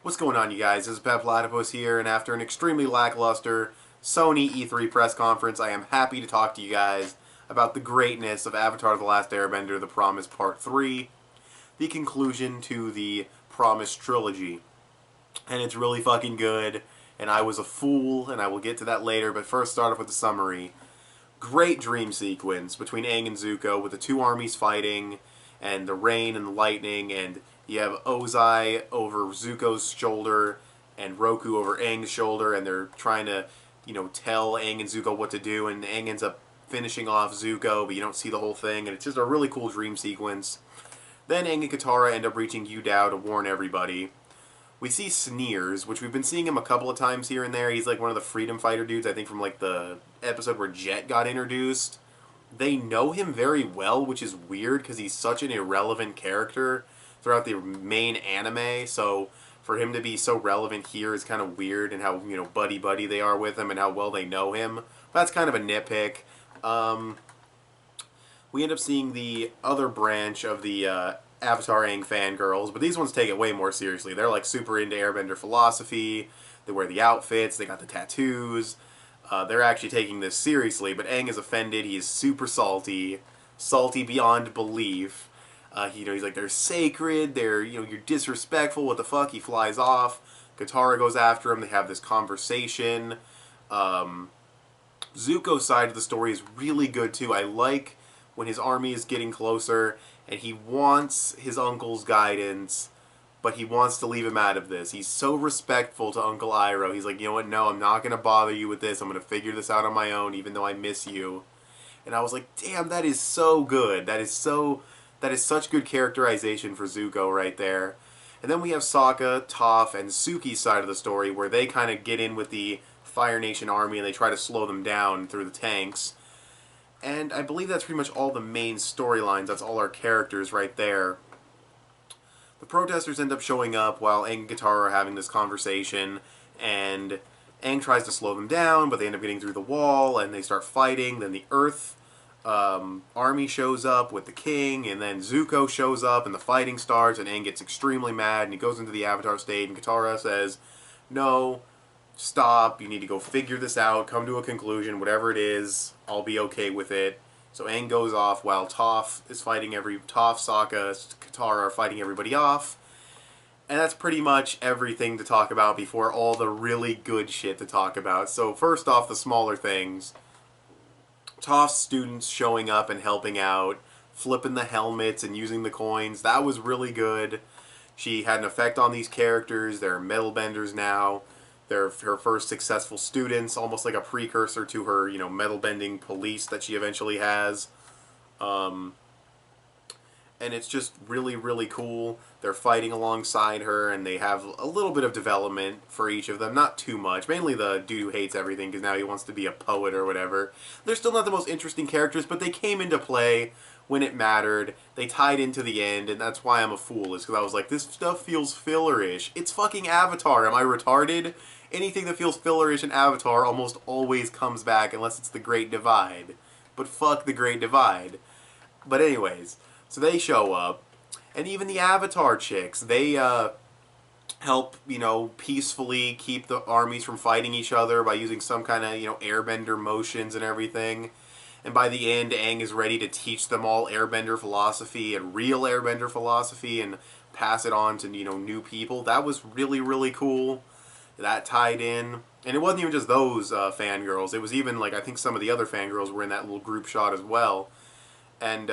What's going on, you guys? This is petplatypus here, and after an extremely lackluster Sony E3 press conference, I am happy to talk to you guys about the greatness of Avatar: The Last Airbender: The Promise Part 3, the conclusion to the Promise trilogy. And it's really fucking good, and I was a fool, and I will get to that later, but first start off with the summary. Great dream sequence between Aang and Zuko with the two armies fighting, and the rain and the lightning, and you have Ozai over Zuko's shoulder and Roku over Aang's shoulder, and they're trying to, tell Aang and Zuko what to do, and Aang ends up finishing off Zuko, but you don't see the whole thing, and it's just a really cool dream sequence. Then Aang and Katara end up reaching Yudao to warn everybody. We see Sneers, which we've been seeing him a couple of times here and there. He's like one of the freedom fighter dudes, I think from like the episode where Jet got introduced. They know him very well, which is weird because he's such an irrelevant character throughout the main anime, so for him to be so relevant here is kind of weird, and how, buddy-buddy they are with him and how well they know him. But that's kind of a nitpick. We end up seeing the other branch of the Avatar Aang fangirls, but these ones take it way more seriously. They're like super into Airbender philosophy, they wear the outfits, they got the tattoos. They're actually taking this seriously, but Aang is offended, he is super salty, salty beyond belief. He's like, they're sacred, you're disrespectful, what the fuck, he flies off. Katara goes after him, they have this conversation. Zuko's side of the story is really good too. I like when his army is getting closer, and he wants his uncle's guidance, but he wants to leave him out of this. He's so respectful to Uncle Iroh. He's like, you know what, no, I'm not going to bother you with this, I'm going to figure this out on my own, even though I miss you. And I was like, damn, that is so good. That is such good characterization for Zuko right there. And then we have Sokka, Toph, and Suki's side of the story, where they kind of get in with the Fire Nation army and they try to slow them down through the tanks. And I believe that's pretty much all the main storylines. That's all our characters right there. The protesters end up showing up while Aang and Katara are having this conversation, and Aang tries to slow them down, but they end up getting through the wall, and they start fighting. Then the Earth army shows up with the king, and then Zuko shows up, and the fighting starts, and Aang gets extremely mad, and he goes into the Avatar state, and Katara says, no, stop, you need to go figure this out, come to a conclusion, whatever it is, I'll be okay with it. So Aang goes off while Toph, Sokka, Katara are fighting everybody off. And that's pretty much everything to talk about before all the really good shit to talk about. So first off, the smaller things. Toph's students showing up and helping out, flipping the helmets and using the coins, that was really good. She had an effect on these characters, they're metal benders now. They're her first successful students, almost like a precursor to her, metal bending police that she eventually has. And it's just really, really cool. They're fighting alongside her, and they have a little bit of development for each of them. Not too much. Mainly the dude who hates everything, because now he wants to be a poet or whatever. They're still not the most interesting characters, but they came into play when it mattered. They tied into the end, and that's why I'm a fool, is because I was like, this stuff feels fillerish. It's fucking Avatar. Am I retarded? Anything that feels fillerish in Avatar almost always comes back, unless it's the Great Divide. But fuck the Great Divide. But anyways, so they show up, and even the Avatar chicks, they help, peacefully keep the armies from fighting each other by using some kind of, airbender motions and everything. And by the end, Aang is ready to teach them all airbender philosophy and real airbender philosophy and pass it on to, new people. That was really, really cool. That tied in. And it wasn't even just those fangirls. It was even, I think some of the other fangirls were in that little group shot as well. And,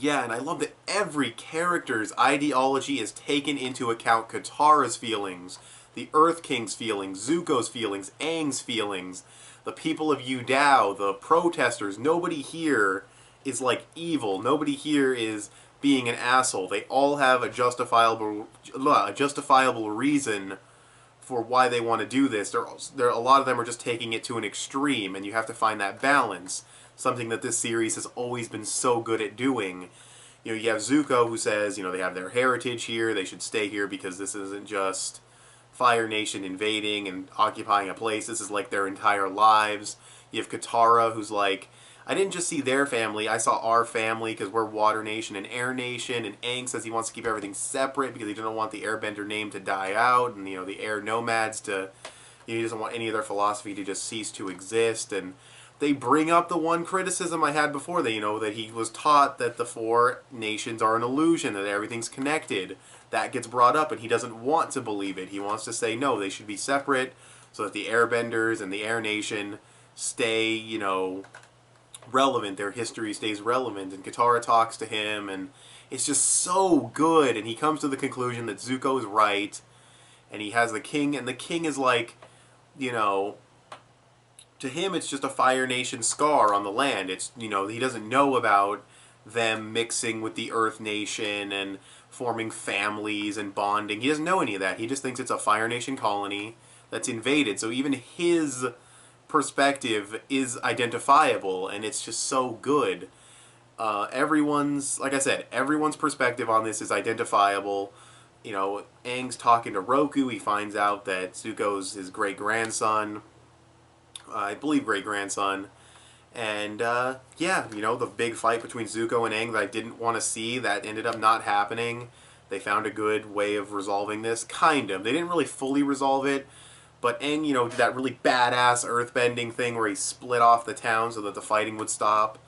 yeah, and I love that every character's ideology is taken into account. Katara's feelings, the Earth King's feelings, Zuko's feelings, Aang's feelings, the people of Yudao, the protesters. Nobody here is, evil. Nobody here is being an asshole. They all have a justifiable reason for why they want to do this. A lot of them are just taking it to an extreme, and you have to find that balance. Something that this series has always been so good at doing. You have Zuko who says, they have their heritage here, they should stay here because this isn't just Fire Nation invading and occupying a place, this is like their entire lives. You have Katara who's like, I didn't just see their family, I saw our family because we're Water Nation and Air Nation, and Aang says he wants to keep everything separate because he doesn't want the Airbender name to die out, and the Air Nomads to, he doesn't want any of their philosophy to just cease to exist. And they bring up the one criticism I had before, that he was taught that the four nations are an illusion, that everything's connected. That gets brought up, and he doesn't want to believe it. He wants to say, no, they should be separate so that the Airbenders and the Air Nation stay, relevant. Their history stays relevant. And Katara talks to him, and it's just so good. And he comes to the conclusion that Zuko is right, and he has the king, and the king is like, to him it's just a Fire Nation scar on the land. It's, he doesn't know about them mixing with the Earth Nation and forming families and bonding. He doesn't know any of that. He just thinks it's a Fire Nation colony that's invaded. So even his perspective is identifiable, and it's just so good. Everyone's, like I said, everyone's perspective on this is identifiable. Aang's talking to Roku. He finds out that Zuko's his great-grandson. I believe great-grandson. And, yeah, the big fight between Zuko and Aang that I didn't want to see, that ended up not happening. They found a good way of resolving this. Kind of. They didn't really fully resolve it. But Aang, did that really badass earthbending thing where he split off the town so that the fighting would stop.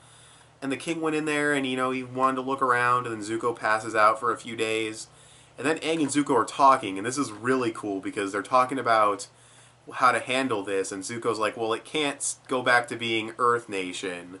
And the king went in there and, he wanted to look around, and then Zuko passes out for a few days. And then Aang and Zuko are talking, and this is really cool because they're talking about how to handle this, and Zuko's like, well, it can't go back to being Earth Nation.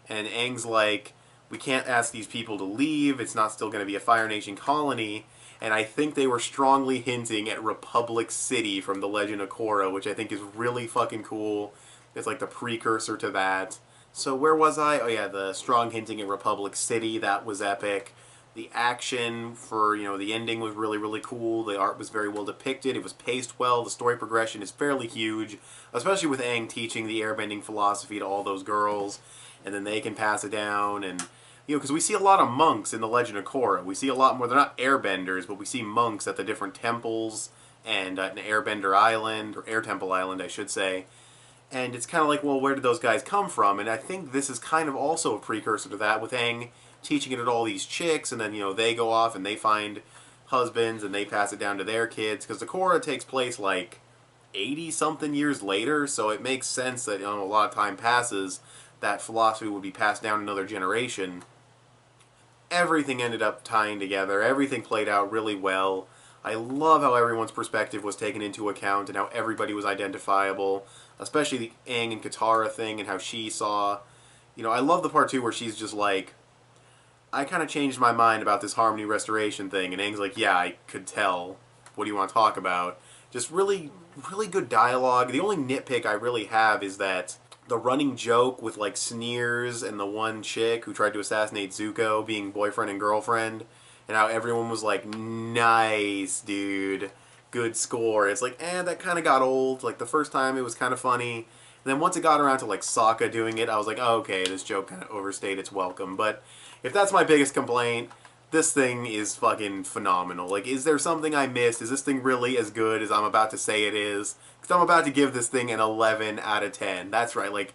And Aang's like, we can't ask these people to leave, it's not still going to be a Fire Nation colony. And I think they were strongly hinting at Republic City from The Legend of Korra, which I think is really fucking cool. It's like the precursor to that. So where was I? Oh yeah, the strong hinting at Republic City, that was epic. The action for, the ending was really, really cool. The art was very well depicted. It was paced well. The story progression is fairly huge, especially with Aang teaching the airbending philosophy to all those girls, and then they can pass it down. And, because we see a lot of monks in The Legend of Korra. We see a lot more. They're not airbenders, but we see monks at the different temples and at an Airbender Island, or Air Temple Island, I should say. And it's kind of like, well, where did those guys come from? And I think this is kind of also a precursor to that, with Aang teaching it to all these chicks, and then, they go off and they find husbands and they pass it down to their kids, because the Korra takes place like 80-something years later, so it makes sense that, a lot of time passes, that philosophy would be passed down another generation. Everything ended up tying together. Everything played out really well. I love how everyone's perspective was taken into account and how everybody was identifiable, especially the Aang and Katara thing and how she saw. I love the part, too, where she's just like, I kind of changed my mind about this harmony restoration thing, and Aang's like, yeah, I could tell. What do you want to talk about? Just really, really good dialogue. The only nitpick I really have is that the running joke with, like, Sneers and the one chick who tried to assassinate Zuko being boyfriend and girlfriend, and how everyone was like, nice, dude, good score. It's like, that kind of got old. Like, the first time it was kind of funny. And then once it got around to, like, Sokka doing it, I was like, oh, okay, this joke kind of overstayed its welcome. But if that's my biggest complaint, this thing is fucking phenomenal. Like, is there something I missed? Is this thing really as good as I'm about to say it is? Because I'm about to give this thing an 11 out of 10. That's right, like,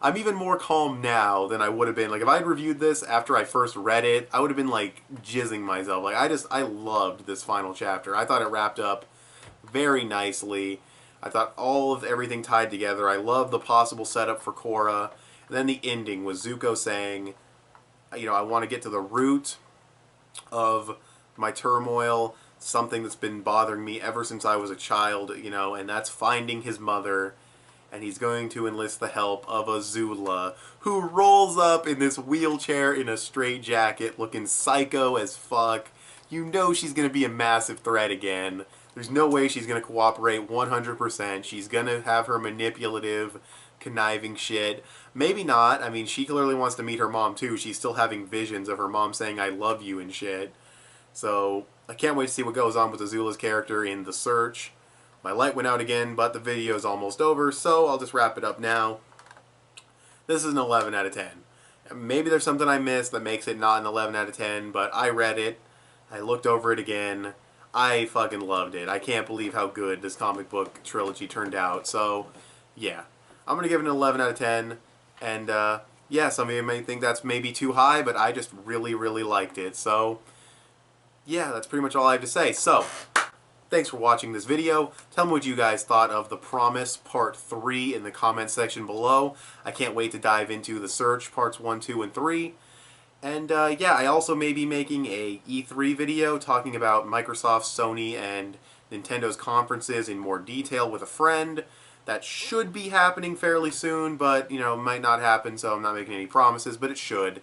I'm even more calm now than I would have been. Like, if I had reviewed this after I first read it, I would have been, like, jizzing myself. Like, I loved this final chapter. I thought it wrapped up very nicely. I thought all of everything tied together. I love the possible setup for Korra. And then the ending was Zuko saying, I want to get to the root of my turmoil, something that's been bothering me ever since I was a child, and that's finding his mother. And he's going to enlist the help of Azula, who rolls up in this wheelchair in a straitjacket, looking psycho as fuck. She's going to be a massive threat again. There's no way she's going to cooperate 100%. She's going to have her manipulative, conniving shit. Maybe not. I mean, she clearly wants to meet her mom, too. She's still having visions of her mom saying, I love you and shit. So, I can't wait to see what goes on with Azula's character in The Search. My light went out again, but the video is almost over, so I'll just wrap it up now. This is an 11 out of 10. Maybe there's something I missed that makes it not an 11 out of 10, but I read it. I looked over it again. I fucking loved it. I can't believe how good this comic book trilogy turned out. So, yeah. I'm going to give it an 11 out of 10. And, yeah, some of you may think that's maybe too high, but I just really, really liked it. So, yeah, that's pretty much all I have to say. So, thanks for watching this video. Tell me what you guys thought of The Promise Part 3 in the comment section below. I can't wait to dive into The Search Parts 1, 2, and 3. And yeah, I also may be making a E3 video talking about Microsoft, Sony, and Nintendo's conferences in more detail with a friend. That should be happening fairly soon, but, you know, might not happen, so I'm not making any promises, but it should.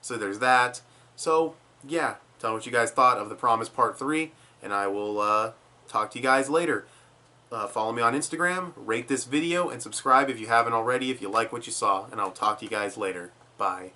So there's that. So, yeah, tell me what you guys thought of The Promise Part 3, and I will talk to you guys later. Follow me on Instagram, rate this video, and subscribe if you haven't already if you like what you saw, and I'll talk to you guys later. Bye.